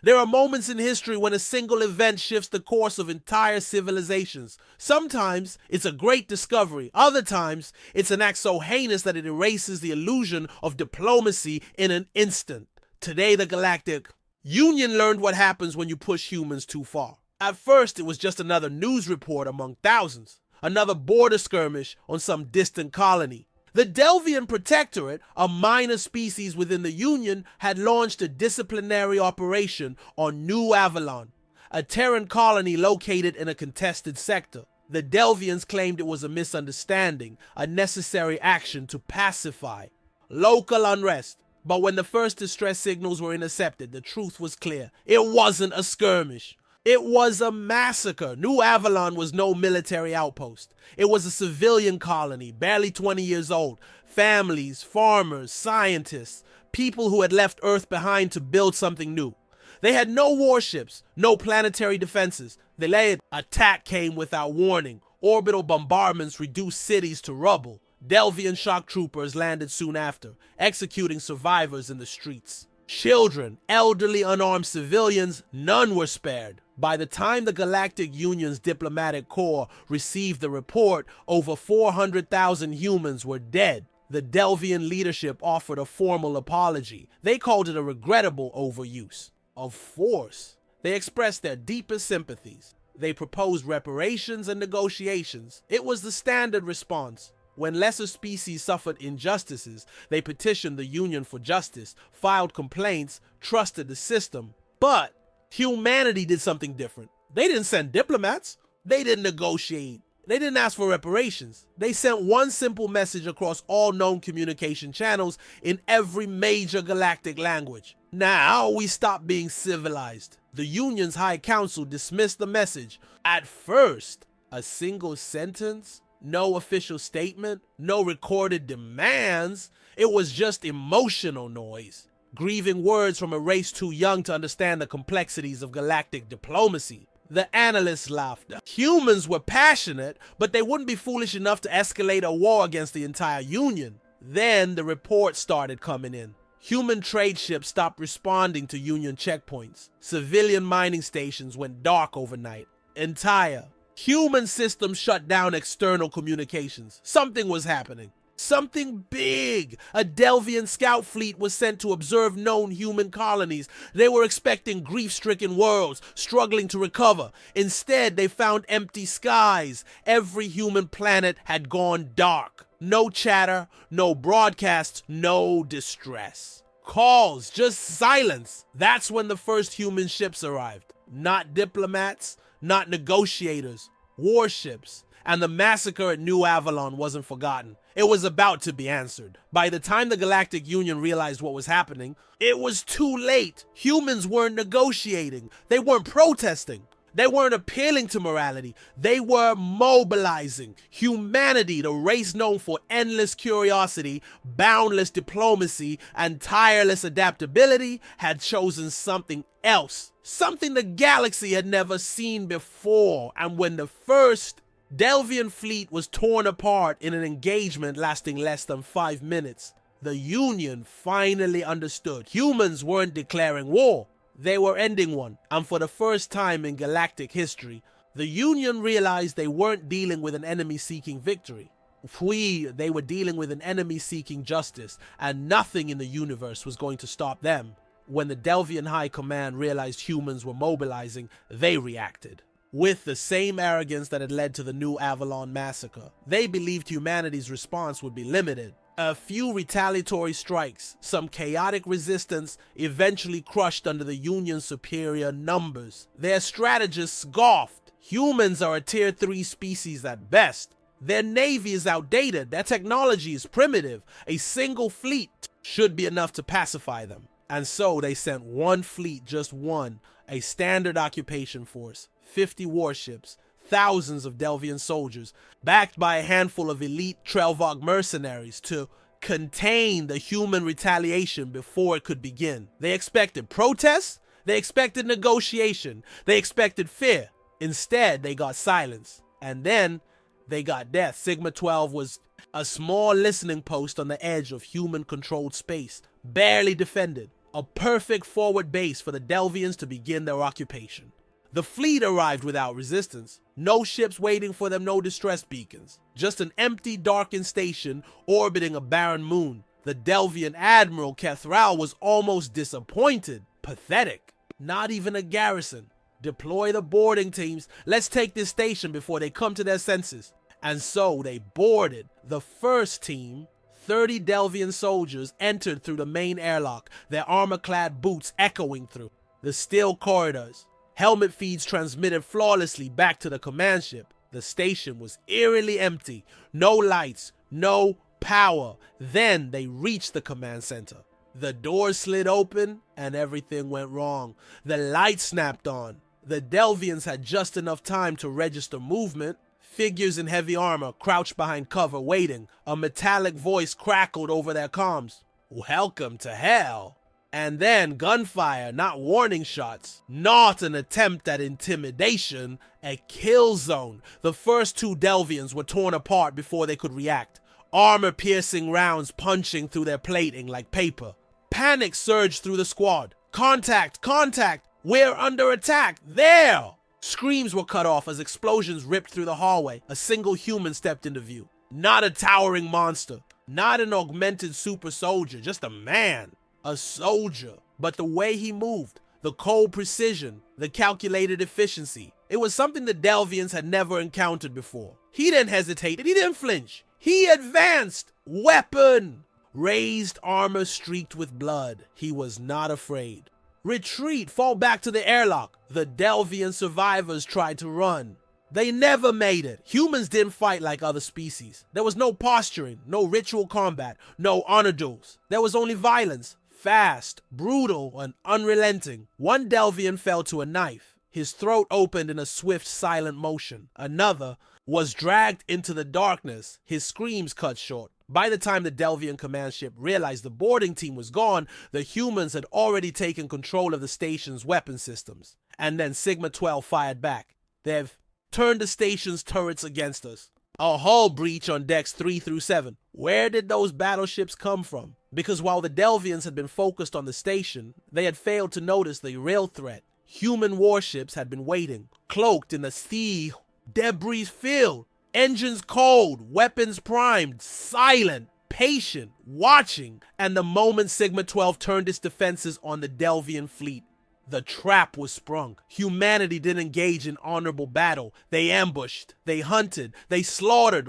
There are moments in history when a single event shifts the course of entire civilizations. Sometimes it's a great discovery. Other times it's an act so heinous that it erases the illusion of diplomacy in an instant. Today, the Galactic Union learned what happens when you push humans too far. At first, it was just another news report among thousands, another border skirmish on some distant colony. The Delvian Protectorate, a minor species within the Union, had launched a disciplinary operation on New Avalon, a Terran colony located in a contested sector. The Delvians claimed it was a misunderstanding, a necessary action to pacify local unrest. But when the first distress signals were intercepted, the truth was clear. It wasn't a skirmish. It was a massacre. New Avalon was no military outpost. It was a civilian colony, barely 20 years old. Families, farmers, scientists, people who had left Earth behind to build something new. They had no warships, no planetary defenses. The attack came without warning. Orbital bombardments reduced cities to rubble. Delvian shock troopers landed soon after, executing survivors in the streets. Children, elderly, unarmed civilians, none were spared. By the time the Galactic Union's diplomatic corps received the report, over 400,000 humans were dead. The Delvian leadership offered a formal apology. They called it a regrettable overuse of force. They expressed their deepest sympathies. They proposed reparations and negotiations. It was the standard response. When lesser species suffered injustices, they petitioned the Union for justice, filed complaints, trusted the system. But humanity did something different. They didn't send diplomats. They didn't negotiate. They didn't ask for reparations. They sent one simple message across all known communication channels in every major galactic language. Now we stop being civilized. The Union's High Council dismissed the message. At first, a single sentence, no official statement, no recorded demands. It was just emotional noise. Grieving words from a race too young to understand the complexities of galactic diplomacy. The analysts laughed. Humans were passionate, but they wouldn't be foolish enough to escalate a war against the entire Union. Then the reports started coming in. Human trade ships stopped responding to Union checkpoints. Civilian mining stations went dark overnight. Entire human systems shut down external communications. Something was happening. Something big. A Delvian scout fleet was sent to observe known human colonies. They were expecting grief-stricken worlds, struggling to recover. Instead, they found empty skies. Every human planet had gone dark. No chatter, no broadcasts, no distress. Calls, just silence. That's when the first human ships arrived. Not diplomats, not negotiators, warships. And the massacre at New Avalon wasn't forgotten. It was about to be answered. By the time the Galactic Union realized what was happening, it was too late. Humans weren't negotiating. They weren't protesting. They weren't appealing to morality. They were mobilizing. Humanity, the race known for endless curiosity, boundless diplomacy, and tireless adaptability, had chosen something else. Something the galaxy had never seen before. And when the first Delvian fleet was torn apart in an engagement lasting less than 5 minutes, the Union finally understood. Humans weren't declaring war. They were ending one. And for the first time in galactic history, the Union realized they weren't dealing with an enemy seeking victory. They were dealing with an enemy seeking justice, and nothing in the universe was going to stop them. When the Delvian High Command realized humans were mobilizing, they reacted with the same arrogance that had led to the New Avalon massacre. They believed humanity's response would be limited. A few retaliatory strikes, some chaotic resistance, eventually crushed under the Union's superior numbers. Their strategists scoffed. Humans are a tier 3 species at best. Their navy is outdated. Their technology is primitive. A single fleet should be enough to pacify them. And so they sent one fleet, just one, a standard occupation force, 50 warships, thousands of Delvian soldiers, backed by a handful of elite Trelvog mercenaries to contain the human retaliation before it could begin. They expected protests, they expected negotiation, they expected fear. Instead, they got silence. And then they got death. Sigma 12 was a small listening post on the edge of human-controlled space, barely defended. a perfect forward base for the Delvians to begin their occupation. The fleet arrived without resistance. No ships waiting for them, no distress beacons. Just an empty, darkened station orbiting a barren moon. The Delvian Admiral Kethral was almost disappointed. Pathetic. Not even a garrison. Deploy the boarding teams. Let's take this station before they come to their senses. And so they boarded. The first team, 30 Delvian soldiers, entered through the main airlock, their armor-clad boots echoing through the steel corridors. Helmet feeds transmitted flawlessly back to the command ship. The station was eerily empty. No lights, no power. Then they reached the command center. The door slid open and everything went wrong. The light snapped on. The Delvians had just enough time to register movement. Figures in heavy armor crouched behind cover waiting. A metallic voice crackled over their comms. "Welcome to hell." And then gunfire, not warning shots, not an attempt at intimidation, a kill zone. The first two Delvians were torn apart before they could react. Armor-piercing rounds punching through their plating like paper. Panic surged through the squad. Contact! Contact! We're under attack! There! Screams were cut off as explosions ripped through the hallway. A single human stepped into view. Not a towering monster. Not an augmented super soldier. Just a man. A soldier. But the way he moved, the cold precision, the calculated efficiency, it was something the Delvians had never encountered before. He didn't hesitate. He didn't flinch. He advanced. Weapon. Raised armor streaked with blood. He was not afraid. Retreat. Fall back to the airlock. The Delvian survivors tried to run. They never made it. Humans didn't fight like other species. There was no posturing, no ritual combat, no honor duels. There was only violence. Fast, brutal, and unrelenting. One Delvian fell to a knife. His throat opened in a swift, silent motion. Another was dragged into the darkness, his screams cut short. By the time the Delvian command ship realized the boarding team was gone, the humans had already taken control of the station's weapon systems. And then Sigma-12 fired back. They've turned the station's turrets against us. A hull breach on decks 3 through 7. Where did those battleships come from? Because while the Delvians had been focused on the station, they had failed to notice the real threat. Human warships had been waiting, cloaked in a sea, debris filled, engines cold, weapons primed, silent, patient, watching. And the moment Sigma-12 turned its defenses on the Delvian fleet, the trap was sprung. Humanity didn't engage in honorable battle. They ambushed, they hunted, they slaughtered.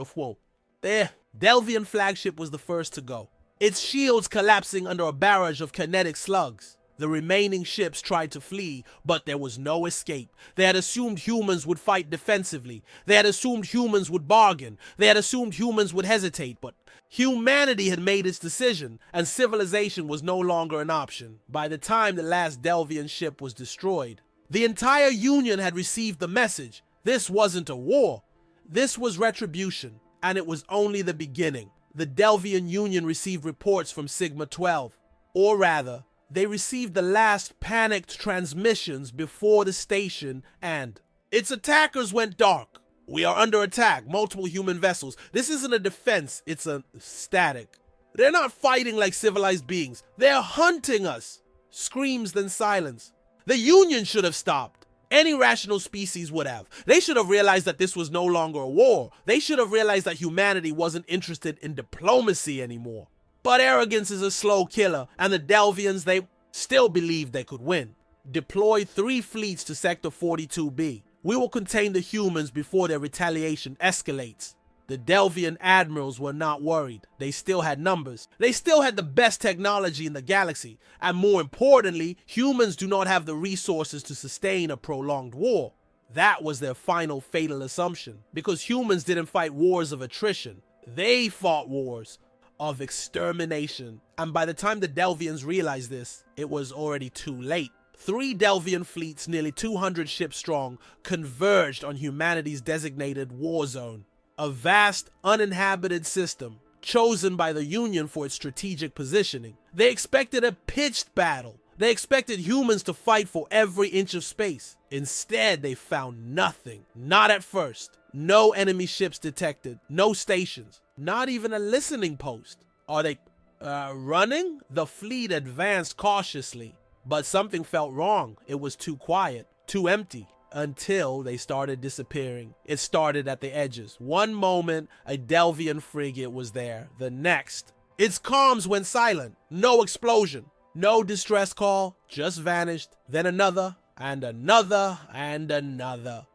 Their Delvian flagship was the first to go. Its shields collapsing under a barrage of kinetic slugs. The remaining ships tried to flee, but there was no escape. They had assumed humans would fight defensively. They had assumed humans would bargain. They had assumed humans would hesitate, but humanity had made its decision, and civilization was no longer an option. By the time the last Delvian ship was destroyed, the entire Union had received the message. This wasn't a war. This was retribution, and it was only the beginning. The Delvian Union received reports from Sigma-12, or rather, they received the last panicked transmissions before the station, and its attackers went dark. We are under attack, multiple human vessels. This isn't a defense, it's a static. They're not fighting like civilized beings. They're hunting us. Screams, then silence. The Union should have stopped. Any rational species would have. They should have realized that this was no longer a war. They should have realized that humanity wasn't interested in diplomacy anymore. But arrogance is a slow killer, and the Delvians, they still believed they could win. Deploy 3 fleets to Sector 42B. We will contain the humans before their retaliation escalates. The Delvian admirals were not worried. They still had numbers. They still had the best technology in the galaxy. And more importantly, humans do not have the resources to sustain a prolonged war. That was their final fatal assumption. Because humans didn't fight wars of attrition. They fought wars of extermination. And by the time the Delvians realized this, it was already too late. 3 Delvian fleets, nearly 200 ships strong, converged on humanity's designated war zone. A vast, uninhabited system, chosen by the Union for its strategic positioning. They expected a pitched battle. They expected humans to fight for every inch of space. Instead, they found nothing. Not at first. No enemy ships detected. No stations. Not even a listening post. Are they Running? The fleet advanced cautiously, but something felt wrong. It was too quiet, too empty, until they started disappearing. It started at the edges. One moment, a Delvian frigate was there. The next, its comms went silent. No explosion, no distress call, just vanished. Then another, and another, and another.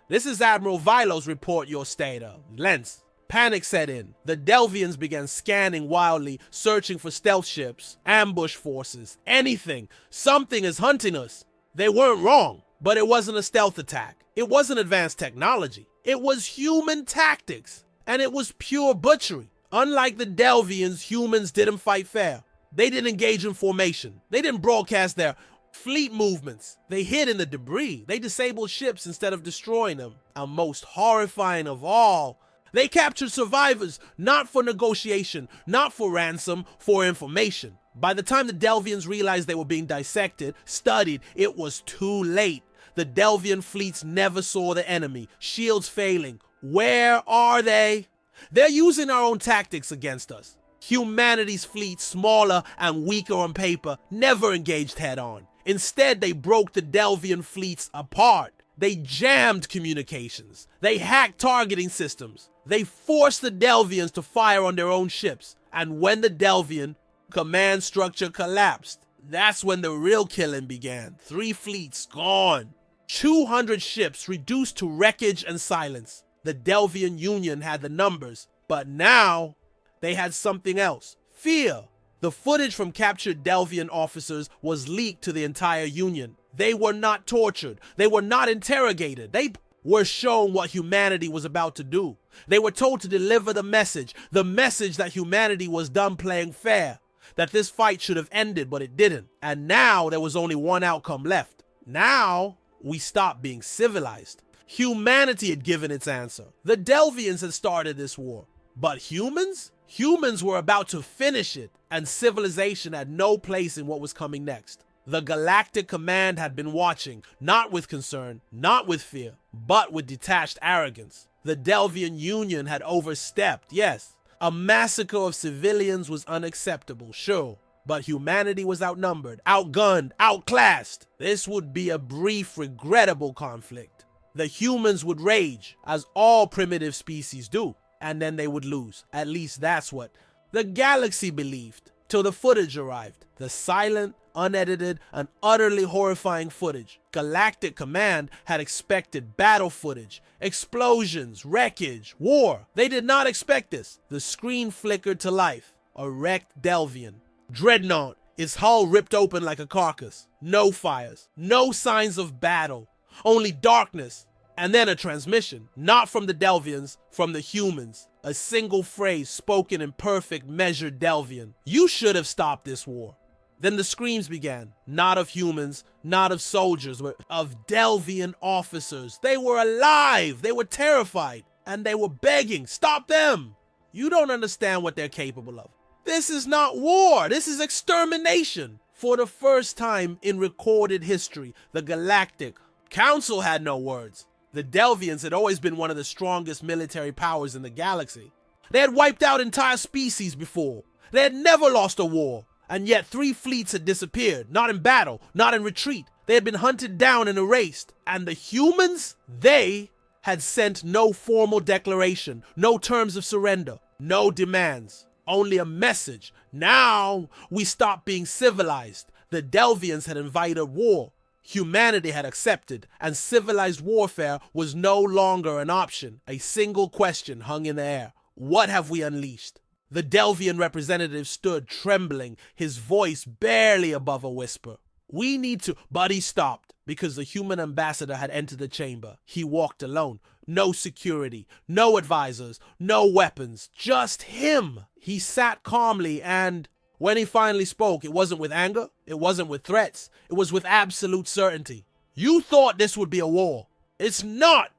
This is Admiral Vilo's report, your stater. Lens. Panic set in. The Delvians began scanning wildly, searching for stealth ships, ambush forces, anything. Something is hunting us. They weren't wrong, but it wasn't a stealth attack. It wasn't advanced technology. It was human tactics, and it was pure butchery. Unlike the Delvians, humans didn't fight fair. They didn't engage in formation. They didn't broadcast their fleet movements. They hid in the debris. They disabled ships instead of destroying them. And most horrifying of all, they captured survivors, not for negotiation, not for ransom, for information. By the time the Delvians realized they were being dissected, studied, it was too late. The Delvian fleets never saw the enemy, shields failing. Where are they? They're using our own tactics against us. Humanity's fleet, smaller and weaker on paper, never engaged head-on. Instead, they broke the Delvian fleets apart. They jammed communications. They hacked targeting systems. They forced the Delvians to fire on their own ships. And when the Delvian command structure collapsed, that's when the real killing began. 3 fleets gone. 200 ships reduced to wreckage and silence. The Delvian Union had the numbers, but now they had something else. Fear. The footage from captured Delvian officers was leaked to the entire Union. They were not tortured. They were not interrogated. They were shown what humanity was about to do. They were told to deliver the message that humanity was done playing fair, that this fight should have ended, but it didn't. And now there was only one outcome left. Now we stopped being civilized. Humanity had given its answer. The Delvians had started this war. But humans? Humans were about to finish it, and civilization had no place in what was coming next. The Galactic Command had been watching, not with concern, not with fear, but with detached arrogance. The Delvian Union had overstepped, yes. A massacre of civilians was unacceptable, sure. But humanity was outnumbered, outgunned, outclassed. This would be a brief, regrettable conflict. The humans would rage, as all primitive species do, and then they would lose. At least that's what the galaxy believed, till the footage arrived. The silent, unedited, and utterly horrifying footage. Galactic Command had expected battle footage, explosions, wreckage, war. They did not expect this. The screen flickered to life. A wrecked Delvian dreadnought, its hull ripped open like a carcass. No fires, no signs of battle, only darkness. And then a transmission, not from the Delvians, from the humans. A single phrase spoken in perfect measured Delvian. You should have stopped this war. Then the screams began, not of humans, not of soldiers, but of Delvian officers. They were alive, they were terrified, and they were begging, stop them! You don't understand what they're capable of. This is not war, this is extermination. For the first time in recorded history, the Galactic Council had no words. The Delvians had always been one of the strongest military powers in the galaxy. They had wiped out entire species before. They had never lost a war. And yet 3 fleets had disappeared, not in battle, not in retreat. They had been hunted down and erased. And the humans, they had sent no formal declaration, no terms of surrender, no demands, only a message. Now we stop being civilized. The Delvians had invited war. Humanity had accepted, and civilized warfare was no longer an option. A single question hung in the air. What have we unleashed? The Delvian representative stood trembling, his voice barely above a whisper. We need to... But he stopped, because the human ambassador had entered the chamber. He walked alone. No security, no advisors, no weapons, just him. He sat calmly and... When he finally spoke, it wasn't with anger, it wasn't with threats, it was with absolute certainty. You thought this would be a war. It's not.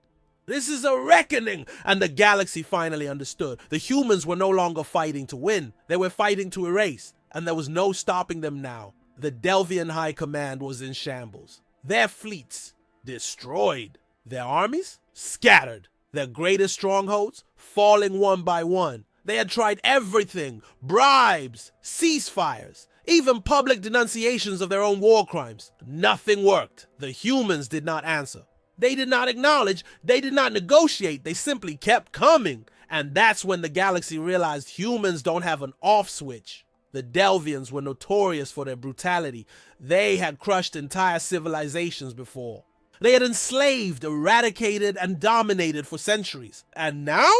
This is a reckoning. And the galaxy finally understood. The humans were no longer fighting to win. They were fighting to erase. And there was no stopping them now. The Delvian High Command was in shambles. Their fleets destroyed. Their armies scattered. Their greatest strongholds falling one by one. They had tried everything: bribes, ceasefires, even public denunciations of their own war crimes. Nothing worked. The humans did not answer. They did not acknowledge, they did not negotiate, they simply kept coming. And that's when the galaxy realized humans don't have an off switch. The Delvians were notorious for their brutality. They had crushed entire civilizations before. They had enslaved, eradicated, and dominated for centuries. And now?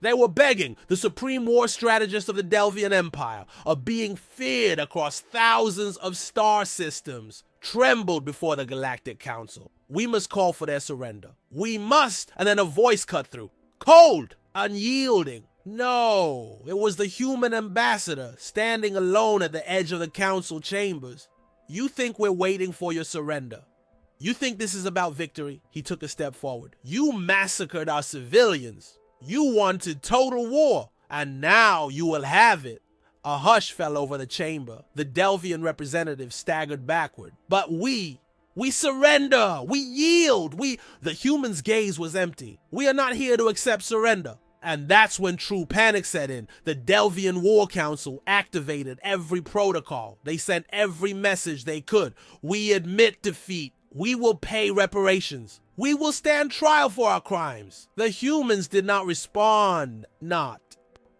They were begging. The supreme war strategist of the Delvian Empire, a being feared across thousands of star systems, trembled before the Galactic Council. We must call for their surrender. We must. And then a voice cut through. Cold, unyielding. No, it was the human ambassador standing alone at the edge of the council chambers. You think we're waiting for your surrender? You think this is about victory? He took a step forward. You massacred our civilians. You wanted total war, and now you will have it. A hush fell over the chamber. The Delvian representative staggered backward. But we surrender. We yield. The human's gaze was empty. We are not here to accept surrender. And that's when true panic set in. The Delvian War Council activated every protocol. They sent every message they could. We admit defeat. We will pay reparations. We will stand trial for our crimes. The humans did not respond. Not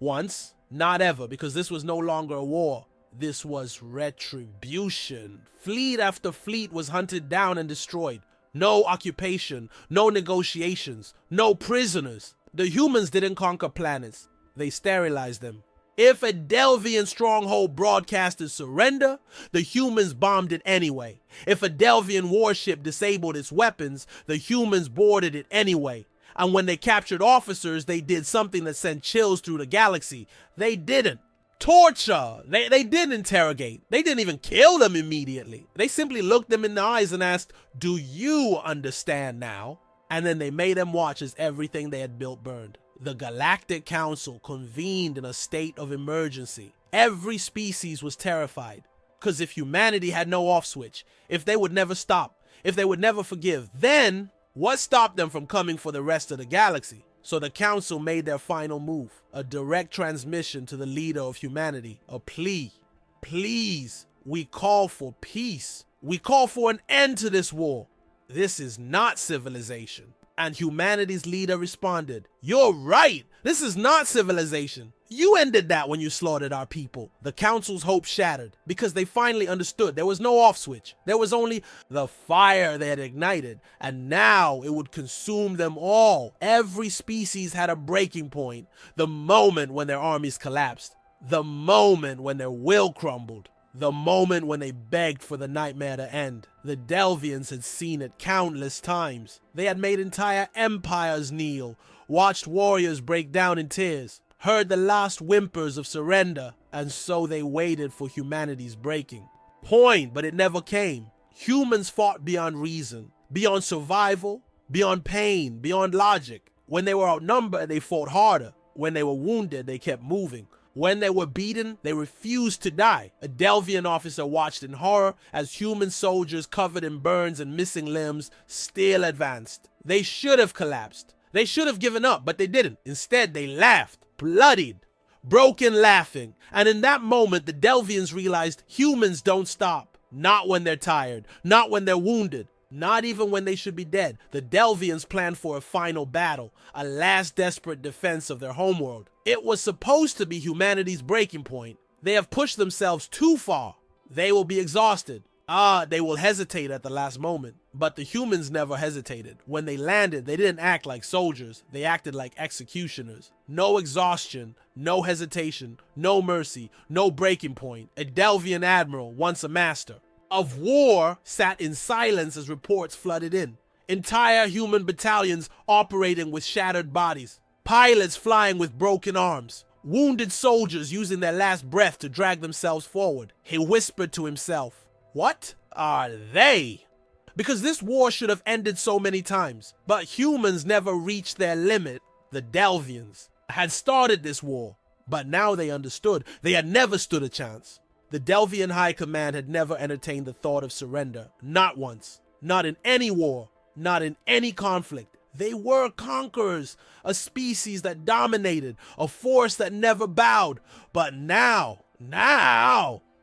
once, not ever, because this was no longer a war. This was retribution. Fleet after fleet was hunted down and destroyed. No occupation, no negotiations, no prisoners. The humans didn't conquer planets. They sterilized them. If a Delvian stronghold broadcasted surrender, the humans bombed it anyway. If a Delvian warship disabled its weapons, the humans boarded it anyway. And when they captured officers, they did something that sent chills through the galaxy. They didn't torture. They didn't interrogate. They didn't even kill them immediately. They simply looked them in the eyes and asked, "Do you understand now?" And then they made them watch as everything they had built burned. The Galactic Council convened in a state of emergency. Every species was terrified. Because if humanity had no off switch, if they would never stop, if they would never forgive, then what stopped them from coming for the rest of the galaxy? So the council made their final move. A direct transmission to the leader of humanity. A plea. Please, we call for peace. We call for an end to this war. This is not civilization. And humanity's leader responded, "You're right. This is not civilization. You ended that when you slaughtered our people." The council's hope shattered because they finally understood there was no off switch. There was only the fire they had ignited, and now it would consume them all. Every species had a breaking point. The moment when their armies collapsed. The moment when their will crumbled. The moment when they begged for the nightmare to end. The Delvians had seen it countless times. They had made entire empires kneel, watched warriors break down in tears, heard the last whimpers of surrender, and so they waited for humanity's breaking point, but it never came. Humans fought beyond reason, beyond survival, beyond pain, beyond logic. When they were outnumbered, they fought harder. When they were wounded, they kept moving. When they were beaten, they refused to die. A Delvian officer watched in horror as human soldiers covered in burns and missing limbs still advanced. They should have collapsed. They should have given up, but they didn't. Instead, they laughed, bloodied, broken laughing. And in that moment, the Delvians realized humans don't stop. Not when they're tired, not when they're wounded, not even when they should be dead. The Delvians planned for a final battle, a last desperate defense of their homeworld. It was supposed to be humanity's breaking point. They have pushed themselves too far. They will be exhausted. They will hesitate at the last moment. But the humans never hesitated. When they landed, they didn't act like soldiers. They acted like executioners. No exhaustion, no hesitation, no mercy, no breaking point. A Delvian admiral, once a master of war, sat in silence as reports flooded in. Entire human battalions operating with shattered bodies. Pilots flying with broken arms. Wounded soldiers using their last breath to drag themselves forward. He whispered to himself, "What are they?" Because this war should have ended so many times. But humans never reached their limit. The Delvians had started this war. But now they understood. They had never stood a chance. The Delvian High Command had never entertained the thought of surrender. Not once. Not in any war. Not in any conflict. They were conquerors, a species that dominated, a force that never bowed. But now,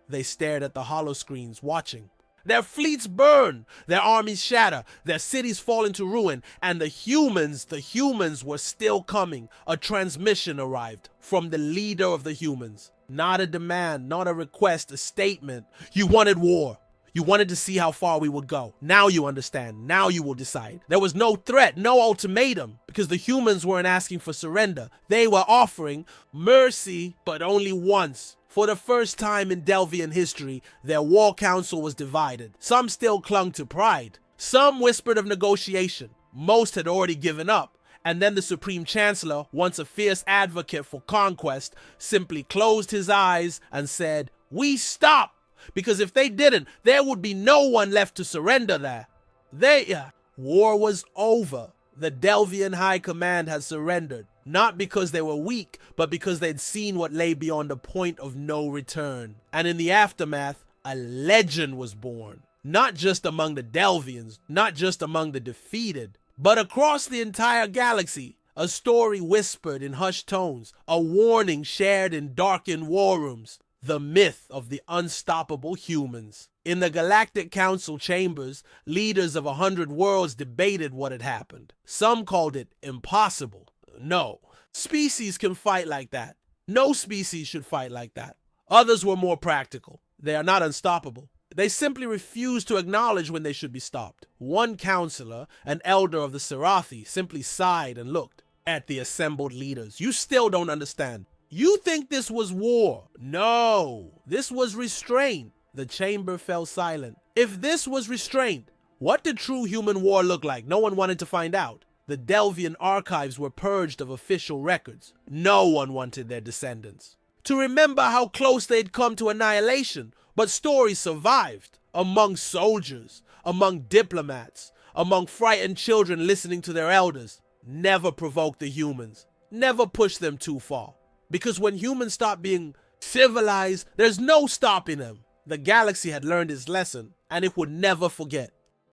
they stared at the holoscreens watching. Their fleets burn, their armies shatter, their cities fall into ruin, and the humans were still coming. A transmission arrived from the leader of the humans. Not a demand, not a request, a statement. You wanted war. You wanted to see how far we would go. Now you understand. Now you will decide. There was no threat, no ultimatum, because the humans weren't asking for surrender. They were offering mercy, but only once. For the first time in Delvian history, their war council was divided. Some still clung to pride. Some whispered of negotiation. Most had already given up. And then the Supreme Chancellor, once a fierce advocate for conquest, simply closed his eyes and said, "We stop!" Because if they didn't, there would be no one left to surrender there. War was over. The Delvian High Command had surrendered. Not because they were weak, but because they'd seen what lay beyond the point of no return. And in the aftermath, a legend was born. Not just among the Delvians, not just among the defeated, but across the entire galaxy. A story whispered in hushed tones, a warning shared in darkened war rooms. The myth of the unstoppable humans. In the Galactic Council chambers, leaders of 100 worlds debated what had happened. Some called it impossible. No, species can fight like that. No species should fight like that. Others were more practical. They are not unstoppable. They simply refused to acknowledge when they should be stopped. One counselor, an elder of the Serathi, simply sighed and looked at the assembled leaders. You still don't understand. You think this was war? No, this was restraint. The chamber fell silent. If this was restraint, what did true human war look like? No one wanted to find out. The Delvian archives were purged of official records. No one wanted their descendants to remember how close they'd come to annihilation. But stories survived among soldiers, among diplomats, among frightened children listening to their elders. Never provoke the humans. Never push them too far. Because when humans stop being civilized, there's no stopping them. The galaxy had learned its lesson, and it would never forget.